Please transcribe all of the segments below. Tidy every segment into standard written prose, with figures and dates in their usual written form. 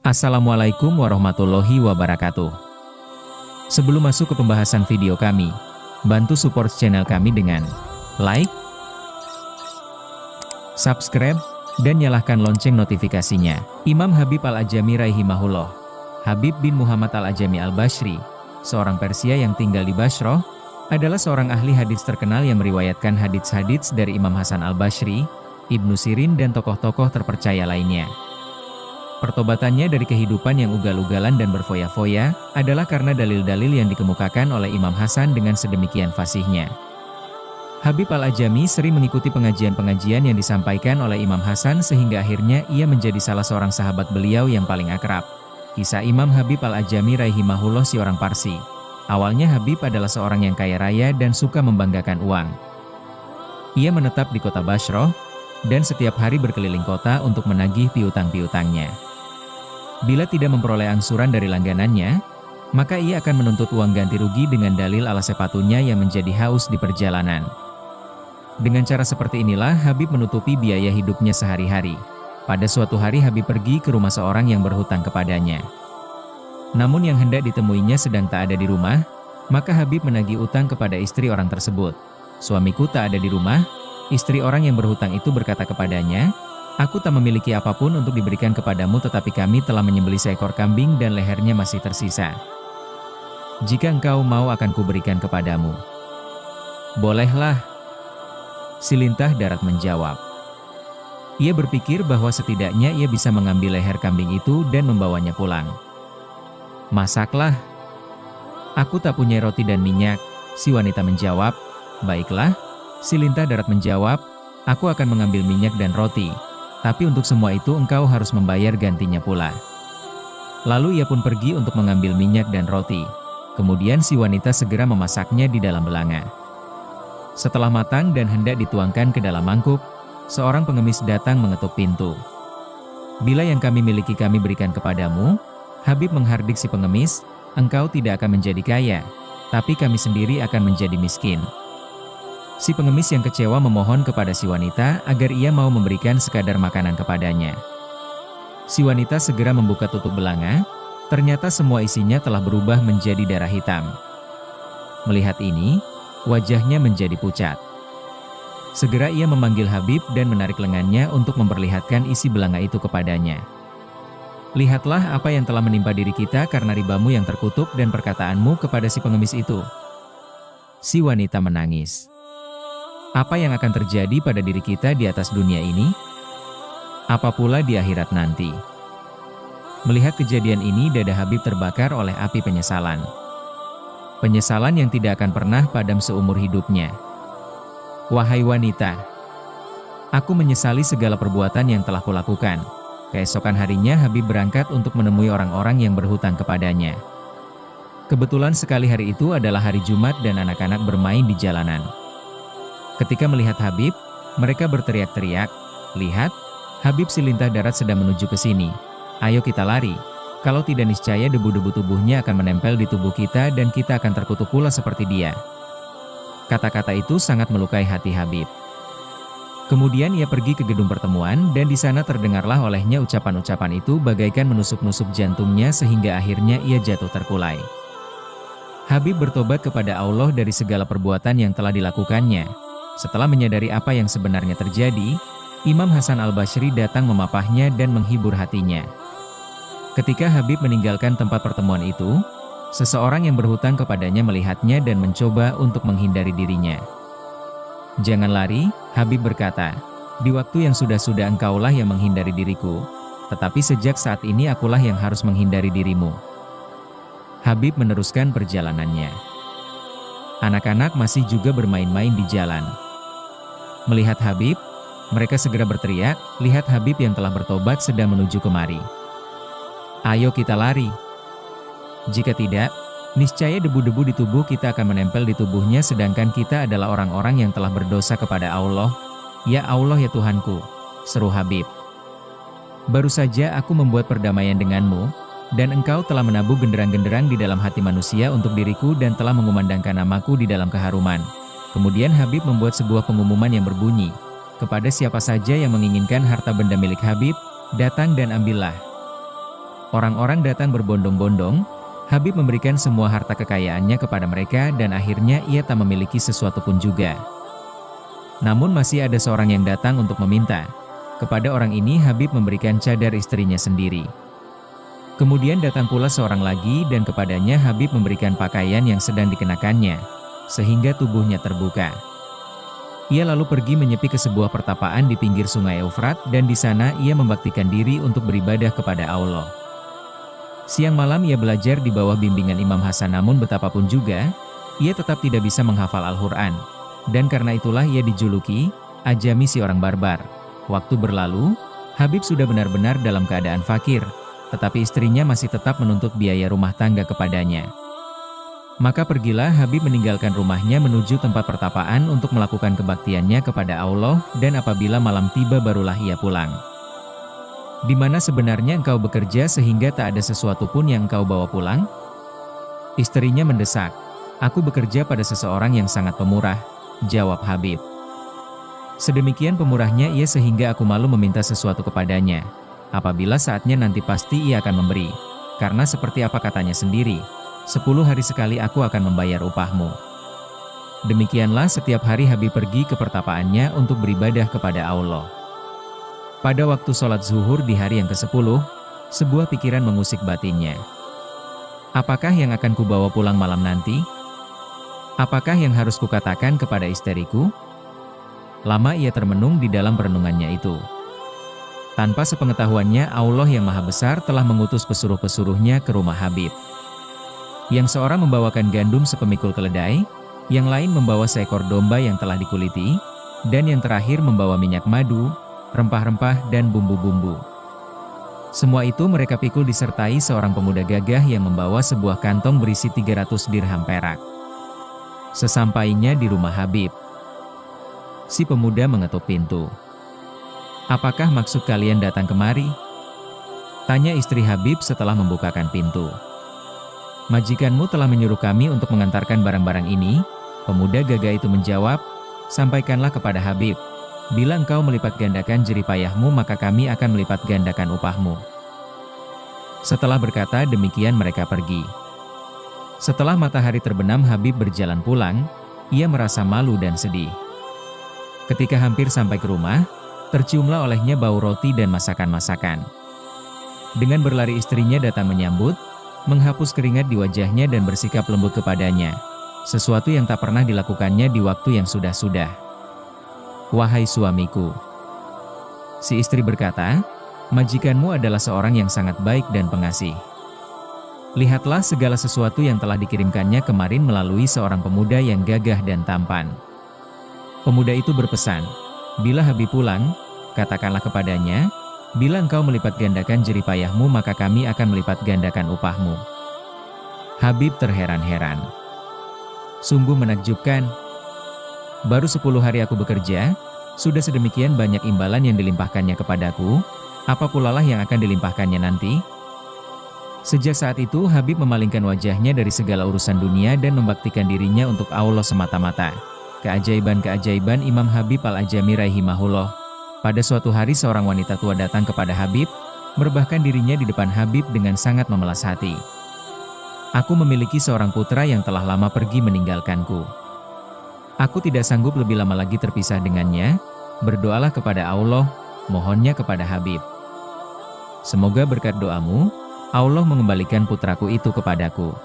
Assalamualaikum warahmatullahi wabarakatuh. Sebelum masuk ke pembahasan video kami, bantu support channel kami dengan like, subscribe, dan nyalakan lonceng notifikasinya. Imam Habib Al-Ajami rahimahullah, Habib bin Muhammad Al-Ajami Al-Bashri, seorang Persia yang tinggal di Bashrah, adalah seorang ahli hadits terkenal yang meriwayatkan hadits-hadits dari Imam Hasan Al-Bashri, Ibnu Sirin dan tokoh-tokoh terpercaya lainnya. Pertobatannya dari kehidupan yang ugal-ugalan dan berfoya-foya adalah karena dalil-dalil yang dikemukakan oleh Imam Hasan dengan sedemikian fasihnya. Habib Al-Ajami sering mengikuti pengajian-pengajian yang disampaikan oleh Imam Hasan sehingga akhirnya ia menjadi salah seorang sahabat beliau yang paling akrab. Kisah Imam Habib Al-Ajami rahimahullah si orang Parsi. Awalnya Habib adalah seorang yang kaya raya dan suka membanggakan uang. Ia menetap di kota Bashrah dan setiap hari berkeliling kota untuk menagih piutang-piutangnya. Bila tidak memperoleh angsuran dari langganannya, maka ia akan menuntut uang ganti rugi dengan dalil alas sepatunya yang menjadi haus di perjalanan. Dengan cara seperti inilah Habib menutupi biaya hidupnya sehari-hari. Pada suatu hari Habib pergi ke rumah seorang yang berhutang kepadanya. Namun yang hendak ditemuinya sedang tak ada di rumah, maka Habib menagih utang kepada istri orang tersebut. "Suamiku tak ada di rumah." Istri orang yang berhutang itu berkata kepadanya, "Aku tak memiliki apapun untuk diberikan kepadamu, tetapi kami telah menyembelih seekor kambing dan lehernya masih tersisa. Jika engkau mau akan kuberikan kepadamu." "Bolehlah," si lintah darat menjawab. Ia berpikir bahwa setidaknya ia bisa mengambil leher kambing itu dan membawanya pulang. "Masaklah." "Aku tak punya roti dan minyak," si wanita menjawab. "Baiklah," si lintah darat menjawab, "aku akan mengambil minyak dan roti. Tapi untuk semua itu engkau harus membayar gantinya pula." Lalu ia pun pergi untuk mengambil minyak dan roti. Kemudian si wanita segera memasaknya di dalam belanga. Setelah matang dan hendak dituangkan ke dalam mangkuk, seorang pengemis datang mengetuk pintu. "Bila yang kami miliki kami berikan kepadamu," Habib menghardik si pengemis, "engkau tidak akan menjadi kaya, tapi kami sendiri akan menjadi miskin." Si pengemis yang kecewa memohon kepada si wanita agar ia mau memberikan sekadar makanan kepadanya. Si wanita segera membuka tutup belanga, ternyata semua isinya telah berubah menjadi darah hitam. Melihat ini, wajahnya menjadi pucat. Segera ia memanggil Habib dan menarik lengannya untuk memperlihatkan isi belanga itu kepadanya. "Lihatlah apa yang telah menimpa diri kita karena ribamu yang terkutuk dan perkataanmu kepada si pengemis itu." Si wanita menangis. "Apa yang akan terjadi pada diri kita di atas dunia ini? Apa pula di akhirat nanti?" Melihat kejadian ini, dada Habib terbakar oleh api penyesalan. Penyesalan yang tidak akan pernah padam seumur hidupnya. "Wahai wanita, aku menyesali segala perbuatan yang telah kulakukan." Keesokan harinya Habib berangkat untuk menemui orang-orang yang berhutang kepadanya. Kebetulan sekali hari itu adalah hari Jumat dan anak-anak bermain di jalanan. Ketika melihat Habib, mereka berteriak-teriak, "Lihat, Habib si lintah darat sedang menuju ke sini. Ayo kita lari. Kalau tidak niscaya debu-debu tubuhnya akan menempel di tubuh kita dan kita akan terkutuk pula seperti dia." Kata-kata itu sangat melukai hati Habib. Kemudian ia pergi ke gedung pertemuan dan di sana terdengarlah olehnya ucapan-ucapan itu bagaikan menusuk-nusuk jantungnya sehingga akhirnya ia jatuh terkulai. Habib bertobat kepada Allah dari segala perbuatan yang telah dilakukannya. Setelah menyadari apa yang sebenarnya terjadi, Imam Hasan Al-Bashri datang memapahnya dan menghibur hatinya. Ketika Habib meninggalkan tempat pertemuan itu, seseorang yang berhutang kepadanya melihatnya dan mencoba untuk menghindari dirinya. "Jangan lari," Habib berkata. "Di waktu yang sudah-sudah engkaulah yang menghindari diriku, tetapi sejak saat ini akulah yang harus menghindari dirimu." Habib meneruskan perjalanannya. Anak-anak masih juga bermain-main di jalan. Melihat Habib, mereka segera berteriak, "Lihat, Habib yang telah bertobat sedang menuju kemari. Ayo kita lari. Jika tidak, niscaya debu-debu di tubuh kita akan menempel di tubuhnya sedangkan kita adalah orang-orang yang telah berdosa kepada Allah." "Ya Allah ya Tuhanku," seru Habib. "Baru saja aku membuat perdamaian denganmu, dan engkau telah menabuh genderang-genderang di dalam hati manusia untuk diriku dan telah mengumandangkan namaku di dalam keharuman." Kemudian Habib membuat sebuah pengumuman yang berbunyi, "Kepada siapa saja yang menginginkan harta benda milik Habib, datang dan ambillah." Orang-orang datang berbondong-bondong. Habib memberikan semua harta kekayaannya kepada mereka dan akhirnya ia tak memiliki sesuatu pun juga. Namun masih ada seorang yang datang untuk meminta. Kepada orang ini Habib memberikan cadar istrinya sendiri. Kemudian datang pula seorang lagi dan kepadanya Habib memberikan pakaian yang sedang dikenakannya, sehingga tubuhnya terbuka. Ia lalu pergi menyepi ke sebuah pertapaan di pinggir sungai Eufrat dan di sana ia membaktikan diri untuk beribadah kepada Allah. Siang malam ia belajar di bawah bimbingan Imam Hasan, namun betapapun juga, ia tetap tidak bisa menghafal Al-Quran. Dan karena itulah ia dijuluki, Ajami si orang barbar. Waktu berlalu, Habib sudah benar-benar dalam keadaan fakir, tetapi istrinya masih tetap menuntut biaya rumah tangga kepadanya. Maka pergilah Habib meninggalkan rumahnya menuju tempat pertapaan untuk melakukan kebaktiannya kepada Allah, dan apabila malam tiba barulah ia pulang. Di mana sebenarnya engkau bekerja sehingga tak ada sesuatu pun yang engkau bawa pulang? Istrinya mendesak. Aku bekerja pada seseorang yang sangat pemurah, jawab Habib. Sedemikian pemurahnya ia sehingga aku malu meminta sesuatu kepadanya. Apabila saatnya nanti pasti ia akan memberi. Karena seperti apa katanya sendiri, 10 hari sekali aku akan membayar upahmu. Demikianlah setiap hari Habib pergi ke pertapaannya untuk beribadah kepada Allah. Pada waktu sholat zuhur di hari yang ke-10, sebuah pikiran mengusik batinnya. Apakah yang akan kubawa pulang malam nanti? Apakah yang harus kukatakan kepada istriku? Lama ia termenung di dalam perenungannya itu. Tanpa sepengetahuannya Allah yang Maha Besar telah mengutus pesuruh-pesuruhnya ke rumah Habib. Yang seorang membawakan gandum sepemikul keledai, yang lain membawa seekor domba yang telah dikuliti, dan yang terakhir membawa minyak madu, rempah-rempah dan bumbu-bumbu. Semua itu mereka pikul disertai seorang pemuda gagah yang membawa sebuah kantong berisi 300 dirham perak. Sesampainya di rumah Habib, si pemuda mengetuk pintu. Apakah maksud kalian datang kemari? Tanya istri Habib setelah membukakan pintu. Majikanmu telah menyuruh kami untuk mengantarkan barang-barang ini. Pemuda gagah itu menjawab, sampaikanlah kepada Habib. Bila engkau melipat gandakan jeripayahmu maka kami akan melipat gandakan upahmu. Setelah berkata demikian mereka pergi. Setelah matahari terbenam Habib berjalan pulang, ia merasa malu dan sedih. Ketika hampir sampai ke rumah, terciumlah olehnya bau roti dan masakan-masakan. Dengan berlari istrinya datang menyambut, menghapus keringat di wajahnya dan bersikap lembut kepadanya. Sesuatu yang tak pernah dilakukannya di waktu yang sudah-sudah. Wahai suamiku, si istri berkata, majikanmu adalah seorang yang sangat baik dan pengasih. Lihatlah segala sesuatu yang telah dikirimkannya kemarin melalui seorang pemuda yang gagah dan tampan. Pemuda itu berpesan, bila Habib pulang, katakanlah kepadanya, bila engkau melipat gandakan jeripayahmu maka kami akan melipat gandakan upahmu. Habib terheran-heran. Sungguh menakjubkan. Baru 10 hari aku bekerja, sudah sedemikian banyak imbalan yang dilimpahkannya kepadaku, apa pula lah yang akan dilimpahkannya nanti? Sejak saat itu Habib memalingkan wajahnya dari segala urusan dunia dan membaktikan dirinya untuk Allah semata-mata. Keajaiban-keajaiban Imam Habib Al-Ajami rahimahullah. Pada suatu hari seorang wanita tua datang kepada Habib, merebahkan dirinya di depan Habib dengan sangat memelas hati. Aku memiliki seorang putra yang telah lama pergi meninggalkanku. Aku tidak sanggup lebih lama lagi terpisah dengannya, berdoalah kepada Allah, mohonnya kepada Habib. Semoga berkat doamu, Allah mengembalikan putraku itu kepadaku.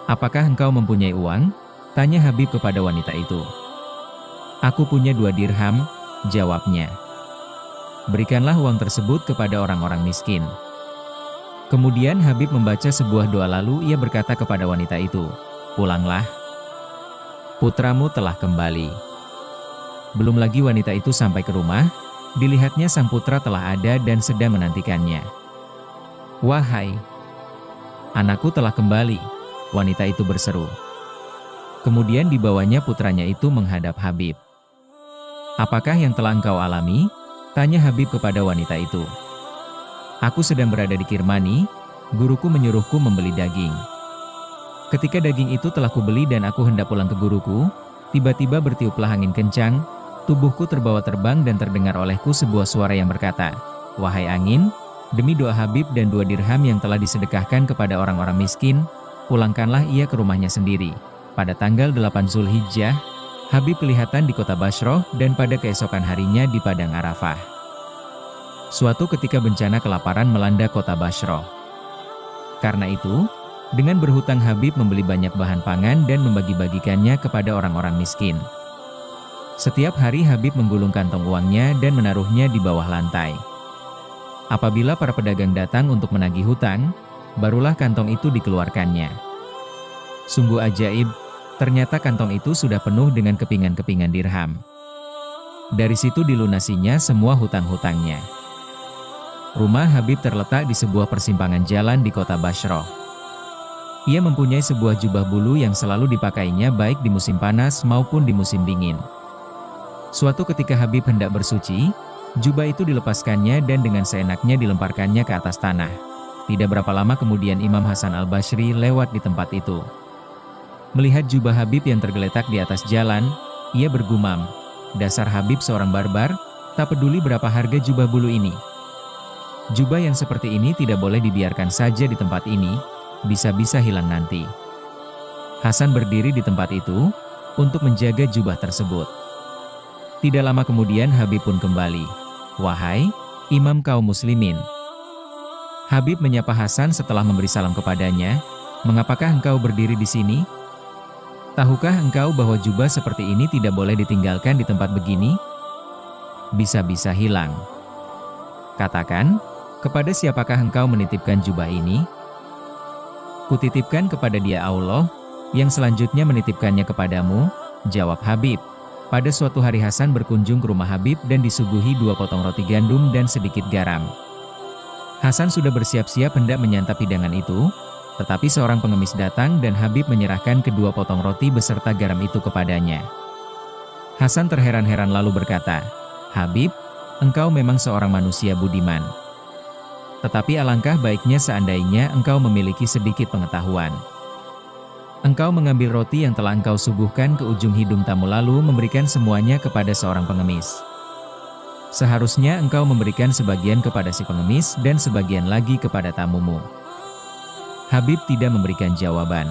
Apakah engkau mempunyai uang? Tanya Habib kepada wanita itu. Aku punya 2 dirham, jawabnya. Berikanlah uang tersebut kepada orang-orang miskin. Kemudian Habib membaca sebuah doa lalu ia berkata kepada wanita itu, pulanglah. Putramu telah kembali. Belum lagi wanita itu sampai ke rumah, dilihatnya sang putra telah ada dan sedang menantikannya. Wahai, anakku telah kembali, wanita itu berseru. Kemudian dibawanya putranya itu menghadap Habib. Apakah yang telah engkau alami? Tanya Habib kepada wanita itu. Aku sedang berada di Kirmani, guruku menyuruhku membeli daging. Ketika daging itu telah kubeli dan aku hendak pulang ke guruku, tiba-tiba bertiuplah angin kencang, tubuhku terbawa terbang dan terdengar olehku sebuah suara yang berkata, wahai angin, Demi doa Habib dan 2 dirham yang telah disedekahkan kepada orang-orang miskin, pulangkanlah ia ke rumahnya sendiri. Pada tanggal 8 Zulhijjah, Habib kelihatan di kota Bashrah dan pada keesokan harinya di Padang Arafah. Suatu ketika bencana kelaparan melanda kota Bashrah. Karena itu, dengan berhutang Habib membeli banyak bahan pangan dan membagi-bagikannya kepada orang-orang miskin. Setiap hari Habib menggulung kantong uangnya dan menaruhnya di bawah lantai. Apabila para pedagang datang untuk menagih hutang, barulah kantong itu dikeluarkannya. Sungguh ajaib, ternyata kantong itu sudah penuh dengan kepingan-kepingan dirham. Dari situ dilunasinya semua hutang-hutangnya. Rumah Habib terletak di sebuah persimpangan jalan di kota Bashrah. Ia mempunyai sebuah jubah bulu yang selalu dipakainya baik di musim panas maupun di musim dingin. Suatu ketika Habib hendak bersuci, jubah itu dilepaskannya dan dengan seenaknya dilemparkannya ke atas tanah. Tidak berapa lama kemudian Imam Hasan al-Basri lewat di tempat itu. Melihat jubah Habib yang tergeletak di atas jalan, ia bergumam, "Dasar Habib seorang barbar, tak peduli berapa harga jubah bulu ini. Jubah yang seperti ini tidak boleh dibiarkan saja di tempat ini, bisa-bisa hilang nanti." Hasan berdiri di tempat itu untuk menjaga jubah tersebut. Tidak lama kemudian Habib pun kembali. "Wahai Imam kaum muslimin." Habib menyapa Hasan setelah memberi salam kepadanya, "Mengapakah engkau berdiri di sini? Tahukah engkau bahwa jubah seperti ini tidak boleh ditinggalkan di tempat begini? Bisa-bisa hilang. Katakan, kepada siapakah engkau menitipkan jubah ini?" "Kutitipkan kepada Dia Allah, yang selanjutnya menitipkannya kepadamu," jawab Habib. Pada suatu hari Hasan berkunjung ke rumah Habib dan disuguhi 2 potong roti gandum dan sedikit garam. Hasan sudah bersiap-siap hendak menyantap hidangan itu, tetapi seorang pengemis datang dan Habib menyerahkan kedua potong roti beserta garam itu kepadanya. Hasan terheran-heran lalu berkata, "Habib, engkau memang seorang manusia budiman. Tetapi alangkah baiknya seandainya engkau memiliki sedikit pengetahuan. Engkau mengambil roti yang telah engkau suguhkan ke ujung hidung tamu lalu memberikan semuanya kepada seorang pengemis. Seharusnya engkau memberikan sebagian kepada si pengemis dan sebagian lagi kepada tamumu." Habib tidak memberikan jawaban.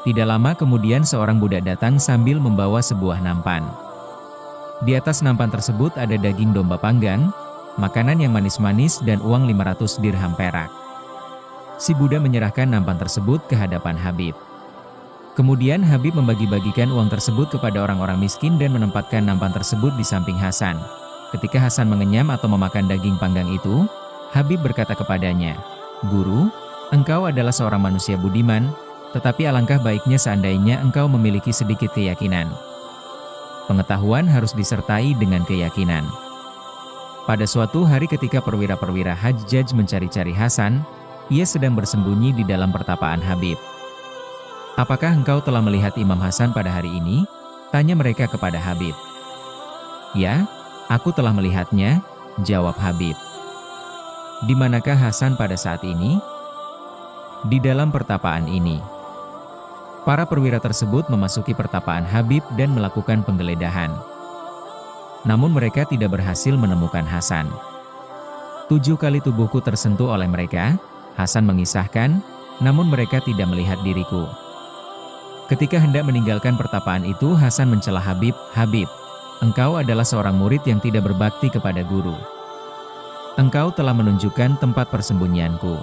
Tidak lama kemudian seorang budak datang sambil membawa sebuah nampan. Di atas nampan tersebut ada daging domba panggang, makanan yang manis-manis dan uang 500 dirham perak. Si budak menyerahkan nampan tersebut ke hadapan Habib. Kemudian Habib membagi-bagikan uang tersebut kepada orang-orang miskin dan menempatkan nampan tersebut di samping Hasan. Ketika Hasan mengenyam atau memakan daging panggang itu, Habib berkata kepadanya, "Guru, engkau adalah seorang manusia budiman, tetapi alangkah baiknya seandainya engkau memiliki sedikit keyakinan. Pengetahuan harus disertai dengan keyakinan." Pada suatu hari ketika perwira-perwira Hajjaj mencari-cari Hasan, ia sedang bersembunyi di dalam pertapaan Habib. "Apakah engkau telah melihat Imam Hasan pada hari ini?" tanya mereka kepada Habib. "Ya, aku telah melihatnya," jawab Habib. "Di manakah Hasan pada saat ini?" "Di dalam pertapaan ini." Para perwira tersebut memasuki pertapaan Habib dan melakukan penggeledahan. Namun mereka tidak berhasil menemukan Hasan. "7 kali tubuhku tersentuh oleh mereka," Hasan mengisahkan, "namun mereka tidak melihat diriku." Ketika hendak meninggalkan pertapaan itu, Hasan mencela Habib, "Habib, engkau adalah seorang murid yang tidak berbakti kepada guru. Engkau telah menunjukkan tempat persembunyianku.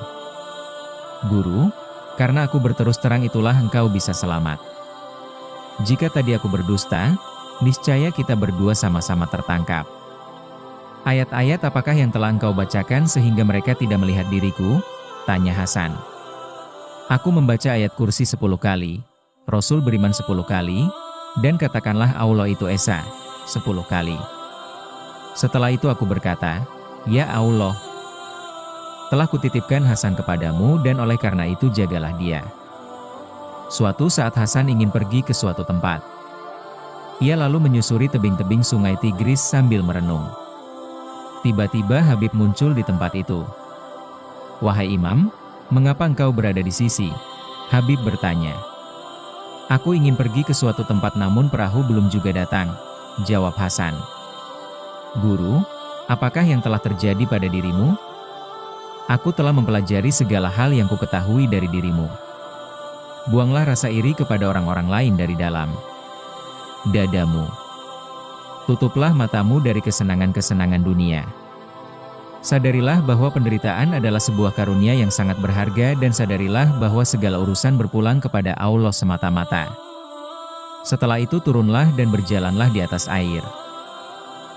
Guru, karena aku berterus terang itulah engkau bisa selamat. Jika tadi aku berdusta, niscaya kita berdua sama-sama tertangkap." "Ayat-ayat apakah yang telah engkau bacakan sehingga mereka tidak melihat diriku?" tanya Hasan. "Aku membaca ayat kursi 10 kali, Rasul beriman 10 kali, dan katakanlah Allah itu Esa 10 kali. Setelah itu aku berkata, Ya Allah, telah kutitipkan Hasan kepadamu dan oleh karena itu jagalah dia." Suatu saat Hasan ingin pergi ke suatu tempat. Ia lalu menyusuri tebing-tebing sungai Tigris sambil merenung. Tiba-tiba Habib muncul di tempat itu. "Wahai Imam, mengapa engkau berada di sisi?" Habib bertanya. "Aku ingin pergi ke suatu tempat namun perahu belum juga datang," jawab Hasan. "Guru, apakah yang telah terjadi pada dirimu?" Aku telah mempelajari segala hal yang kuketahui dari dirimu. Buanglah rasa iri kepada orang-orang lain dari dalam dadamu. Tutuplah matamu dari kesenangan-kesenangan dunia. Sadarilah bahwa penderitaan adalah sebuah karunia yang sangat berharga dan sadarilah bahwa segala urusan berpulang kepada Allah semata-mata. Setelah itu turunlah dan berjalanlah di atas air.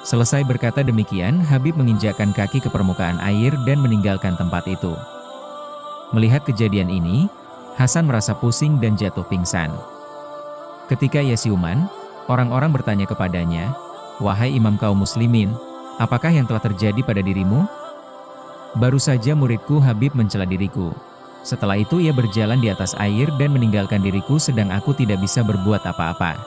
Selesai berkata demikian, Habib menginjakkan kaki ke permukaan air dan meninggalkan tempat itu. Melihat kejadian ini, Hasan merasa pusing dan jatuh pingsan. Ketika ia siuman, orang-orang bertanya kepadanya, "Wahai imam kaum muslimin, apakah yang telah terjadi pada dirimu?" "Baru saja muridku Habib mencela diriku. Setelah itu ia berjalan di atas air dan meninggalkan diriku sedang aku tidak bisa berbuat apa-apa.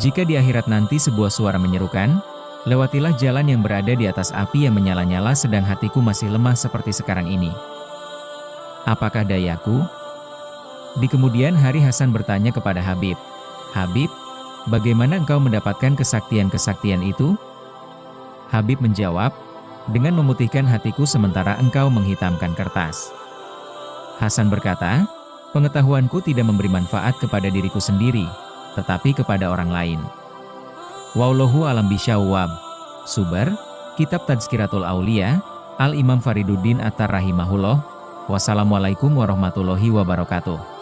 Jika di akhirat nanti sebuah suara menyerukan, lewatilah jalan yang berada di atas api yang menyala-nyala sedang hatiku masih lemah seperti sekarang ini. Apakah dayaku?" Di kemudian hari Hasan bertanya kepada Habib, "Habib, bagaimana engkau mendapatkan kesaktian-kesaktian itu?" Habib menjawab, "Dengan memutihkan hatiku sementara engkau menghitamkan kertas." Hasan berkata, "Pengetahuanku tidak memberi manfaat kepada diriku sendiri, tetapi kepada orang lain." Wallahu alam bisyawab. Subar, Kitab Tazkiratul Aulia, Al-Imam Fariduddin Attar rahimahullah. Wassalamualaikum warahmatullahi wabarakatuh.